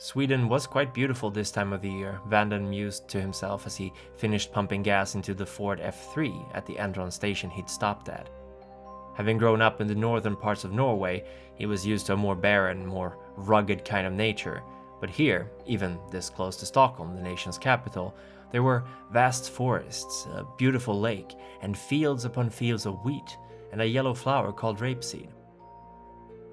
Sweden was quite beautiful this time of the year, Vandon mused to himself as he finished pumping gas into the Ford F3 at the Vandon station he'd stopped at. Having grown up in the northern parts of Norway, he was used to a more barren, more rugged kind of nature, but here, even this close to Stockholm, the nation's capital, there were vast forests, a beautiful lake, and fields upon fields of wheat, and a yellow flower called rapeseed.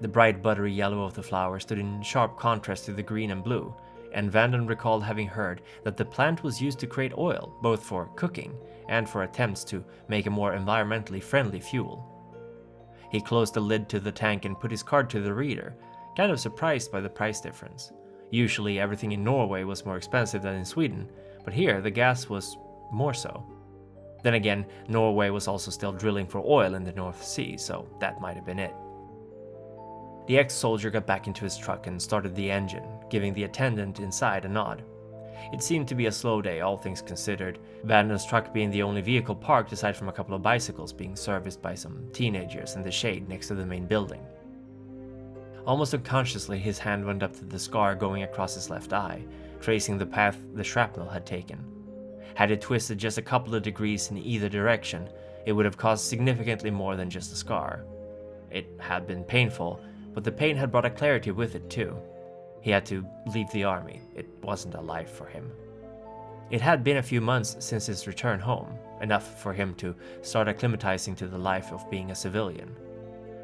The bright buttery yellow of the flower stood in sharp contrast to the green and blue, and Vandon recalled having heard that the plant was used to create oil, both for cooking and for attempts to make a more environmentally friendly fuel. He closed the lid to the tank and put his card to the reader, kind of surprised by the price difference. Usually everything in Norway was more expensive than in Sweden, but here the gas was more so. Then again, Norway was also still drilling for oil in the North Sea, so that might have been it. The ex-soldier got back into his truck and started the engine, giving the attendant inside a nod. It seemed to be a slow day, all things considered, Vandon's truck being the only vehicle parked aside from a couple of bicycles being serviced by some teenagers in the shade next to the main building. Almost unconsciously, his hand went up to the scar going across his left eye, tracing the path the shrapnel had taken. Had it twisted just a couple of degrees in either direction, it would have caused significantly more than just a scar. It had been painful, but the pain had brought a clarity with it too. He had to leave the army. It wasn't a life for him. It had been a few months since his return home, enough for him to start acclimatizing to the life of being a civilian.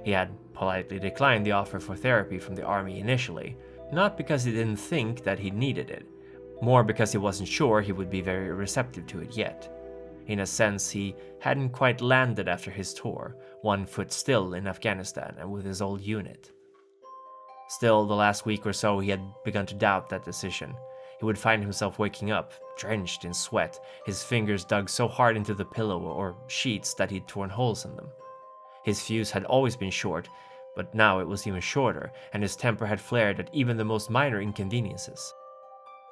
He had politely declined the offer for therapy from the army initially, not because he didn't think that he needed it, more because he wasn't sure he would be very receptive to it yet. In a sense, he hadn't quite landed after his tour, one foot still in Afghanistan and with his old unit. Still, the last week or so he had begun to doubt that decision. He would find himself waking up, drenched in sweat, his fingers dug so hard into the pillow or sheets that he'd torn holes in them. His fuse had always been short, but now it was even shorter, and his temper had flared at even the most minor inconveniences.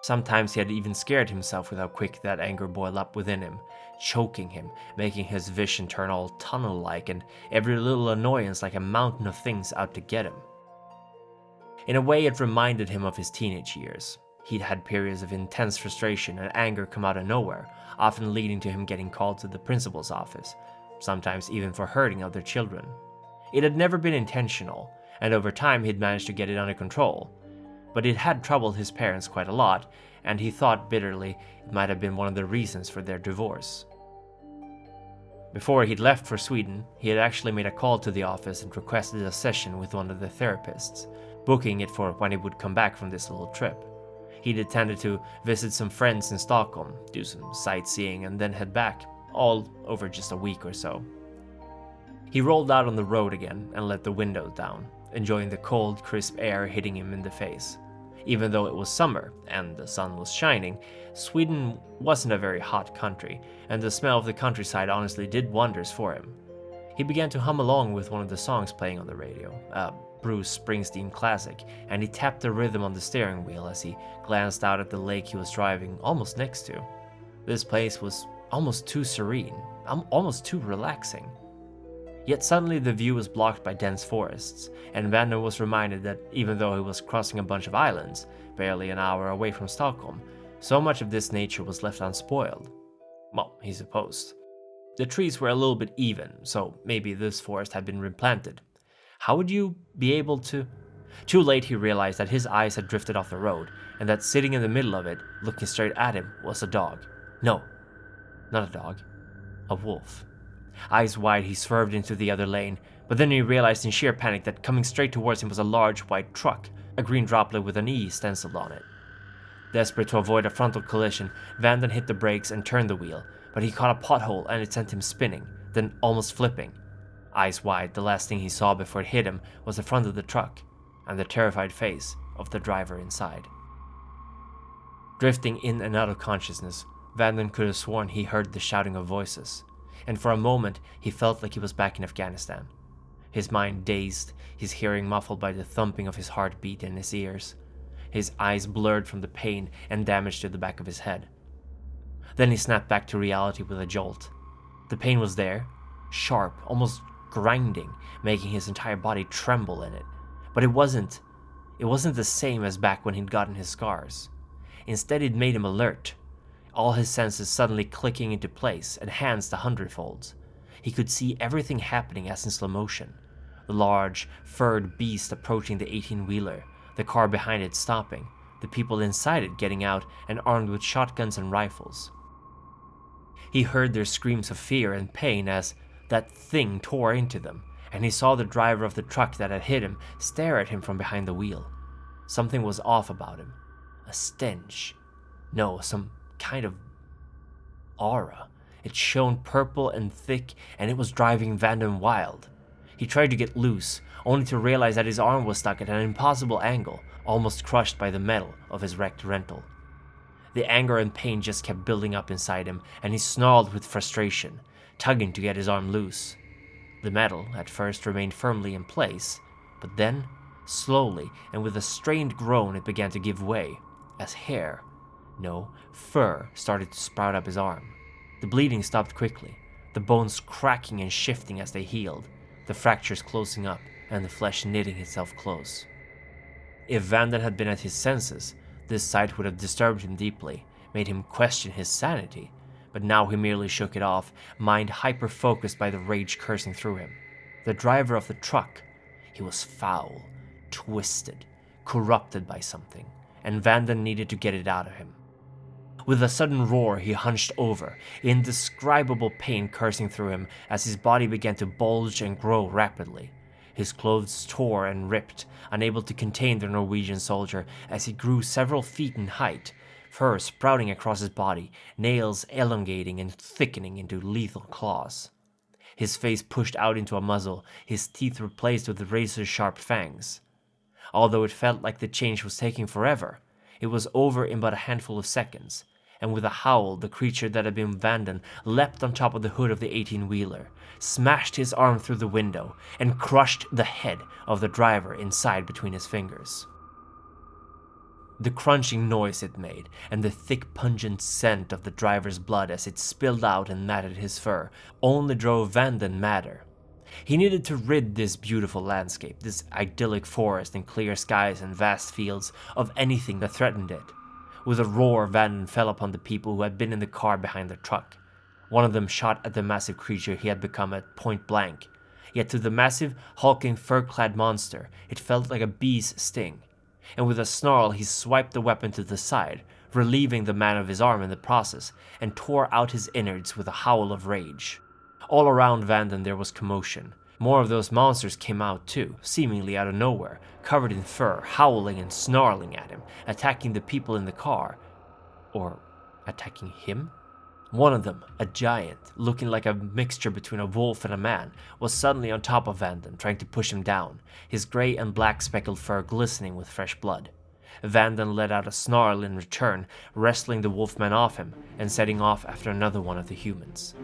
Sometimes he had even scared himself with how quick that anger boiled up within him, choking him, making his vision turn all tunnel-like, and every little annoyance like a mountain of things out to get him. In a way, it reminded him of his teenage years. He'd had periods of intense frustration and anger come out of nowhere, often leading to him getting called to the principal's office, sometimes even for hurting other children. It had never been intentional, and over time he'd managed to get it under control. But it had troubled his parents quite a lot, and he thought bitterly it might have been one of the reasons for their divorce. Before he'd left for Sweden, he had actually made a call to the office and requested a session with one of the therapists, booking it for when he would come back from this little trip. He'd intended to visit some friends in Stockholm, do some sightseeing, and then head back, all over just a week or so. He rolled out on the road again and let the window down, enjoying the cold, crisp air hitting him in the face. Even though it was summer and the sun was shining, Sweden wasn't a very hot country, and the smell of the countryside honestly did wonders for him. He began to hum along with one of the songs playing on the radio, a Bruce Springsteen classic, and he tapped the rhythm on the steering wheel as he glanced out at the lake he was driving almost next to. This place was almost too serene, almost too relaxing. Yet suddenly the view was blocked by dense forests, and Vandon was reminded that even though he was crossing a bunch of islands, barely an hour away from Stockholm, so much of this nature was left unspoiled. Well, he supposed. The trees were a little bit even, so maybe this forest had been replanted. How would you be able to? Too late he realized that his eyes had drifted off the road, and that sitting in the middle of it, looking straight at him, was a dog. No, not a dog. A wolf. Eyes wide, he swerved into the other lane, but then he realized in sheer panic that coming straight towards him was a large white truck, a green droplet with an E stenciled on it. Desperate to avoid a frontal collision, Vandon hit the brakes and turned the wheel, but he caught a pothole and it sent him spinning, then almost flipping. Eyes wide, the last thing he saw before it hit him was the front of the truck, and the terrified face of the driver inside. Drifting in and out of consciousness, Vandon could have sworn he heard the shouting of voices, and for a moment he felt like he was back in Afghanistan. His mind dazed, his hearing muffled by the thumping of his heartbeat in his ears, his eyes blurred from the pain and damage to the back of his head. Then he snapped back to reality with a jolt. The pain was there, sharp, almost grinding, making his entire body tremble in it. But it wasn't It wasn't the same as back when he'd gotten his scars. Instead, it made him alert, all his senses suddenly clicking into place, enhanced a hundredfold. He could see everything happening as in slow motion. The large, furred beast approaching the 18-wheeler, the car behind it stopping, the people inside it getting out and armed with shotguns and rifles. He heard their screams of fear and pain as that thing tore into them, and he saw the driver of the truck that had hit him stare at him from behind the wheel. Something was off about him. A stench. No, some kind of aura. It shone purple and thick, and it was driving Vandon wild. He tried to get loose, only to realize that his arm was stuck at an impossible angle, almost crushed by the metal of his wrecked rental. The anger and pain just kept building up inside him, and he snarled with frustration, tugging to get his arm loose. The metal at first remained firmly in place, but then, slowly and with a strained groan, it began to give way, as fur started to sprout up his arm. The bleeding stopped quickly, the bones cracking and shifting as they healed, the fractures closing up and the flesh knitting itself close. If Vandon had been at his senses, this sight would have disturbed him deeply, made him question his sanity, but now he merely shook it off, mind hyper-focused by the rage coursing through him. The driver of the truck, he was foul, twisted, corrupted by something, and Vandon needed to get it out of him. With a sudden roar, he hunched over, indescribable pain coursing through him as his body began to bulge and grow rapidly. His clothes tore and ripped, unable to contain the Norwegian soldier as he grew several feet in height, fur sprouting across his body, nails elongating and thickening into lethal claws. His face pushed out into a muzzle, his teeth replaced with razor-sharp fangs. Although it felt like the change was taking forever, it was over in but a handful of seconds, and with a howl, the creature that had been Vandon leapt on top of the hood of the 18-wheeler, smashed his arm through the window, and crushed the head of the driver inside between his fingers. The crunching noise it made, and the thick pungent scent of the driver's blood as it spilled out and matted his fur, only drove Vandon madder. He needed to rid this beautiful landscape, this idyllic forest and clear skies and vast fields, of anything that threatened it. With a roar, Vandon fell upon the people who had been in the car behind the truck. One of them shot at the massive creature he had become at point blank, yet to the massive, hulking, fur-clad monster, it felt like a bee's sting. And with a snarl, he swiped the weapon to the side, relieving the man of his arm in the process, and tore out his innards with a howl of rage. All around Vandon there was commotion. More of those monsters came out too, seemingly out of nowhere, covered in fur, howling and snarling at him, attacking the people in the car. Or attacking him? One of them, a giant, looking like a mixture between a wolf and a man, was suddenly on top of Vandon, trying to push him down, his grey and black speckled fur glistening with fresh blood. Vandon let out a snarl in return, wrestling the wolfman off him, and setting off after another one of the humans.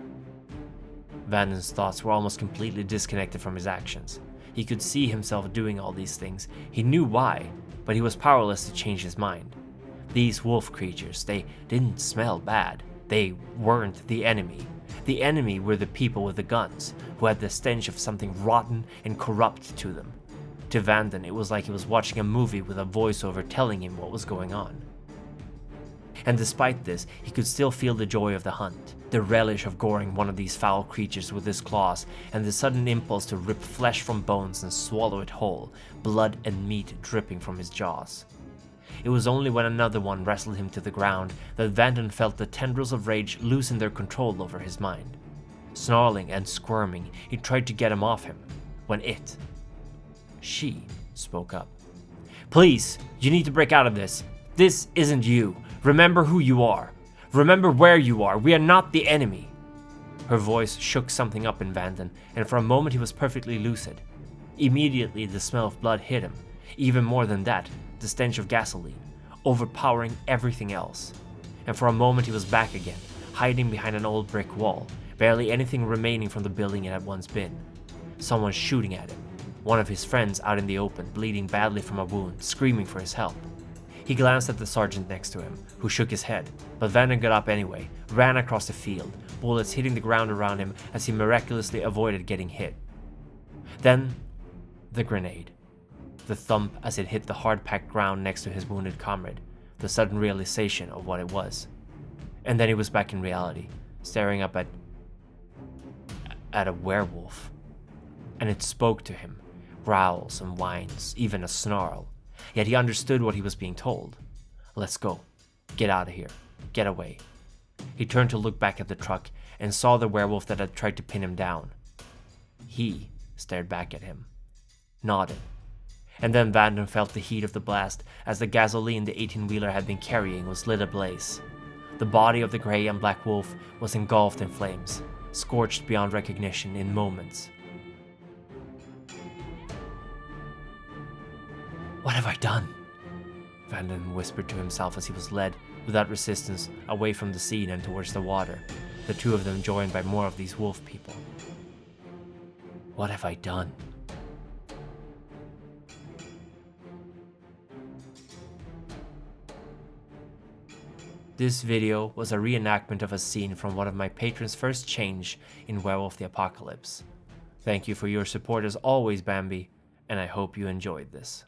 Vandon's thoughts were almost completely disconnected from his actions. He could see himself doing all these things. He knew why, but he was powerless to change his mind. These wolf creatures, they didn't smell bad. They weren't the enemy. The enemy were the people with the guns, who had the stench of something rotten and corrupt to them. To Vandon, it was like he was watching a movie with a voiceover telling him what was going on. And despite this, he could still feel the joy of the hunt, the relish of goring one of these foul creatures with his claws, and the sudden impulse to rip flesh from bones and swallow it whole, blood and meat dripping from his jaws. It was only when another one wrestled him to the ground that Vandon felt the tendrils of rage loosen their control over his mind. Snarling and squirming, he tried to get him off him, when she spoke up. "Please, you need to break out of this. This isn't you. Remember who you are. Remember where you are. We are not the enemy." Her voice shook something up in Vandon, and for a moment he was perfectly lucid. Immediately the smell of blood hit him. Even more than that, the stench of gasoline, overpowering everything else. And for a moment he was back again, hiding behind an old brick wall, barely anything remaining from the building it had once been. Someone shooting at him. One of his friends out in the open, bleeding badly from a wound, screaming for his help. He glanced at the sergeant next to him, who shook his head, but Vandon got up anyway, ran across the field, bullets hitting the ground around him as he miraculously avoided getting hit. Then, the grenade. The thump as it hit the hard-packed ground next to his wounded comrade, the sudden realization of what it was. And then he was back in reality, staring up at a werewolf. And it spoke to him, growls and whines, even a snarl. Yet he understood what he was being told. Let's go. Get out of here. Get away. He turned to look back at the truck and saw the werewolf that had tried to pin him down. He stared back at him, nodded. And then Vandon felt the heat of the blast as the gasoline the 18-wheeler had been carrying was lit ablaze. The body of the grey and black wolf was engulfed in flames, scorched beyond recognition in moments. What have I done? Vandon whispered to himself as he was led, without resistance, away from the scene and towards the water, the two of them joined by more of these wolf people. What have I done? This video was a reenactment of a scene from one of my patrons' first change in Werewolf the Apocalypse. Thank you for your support as always, Bambi, and I hope you enjoyed this.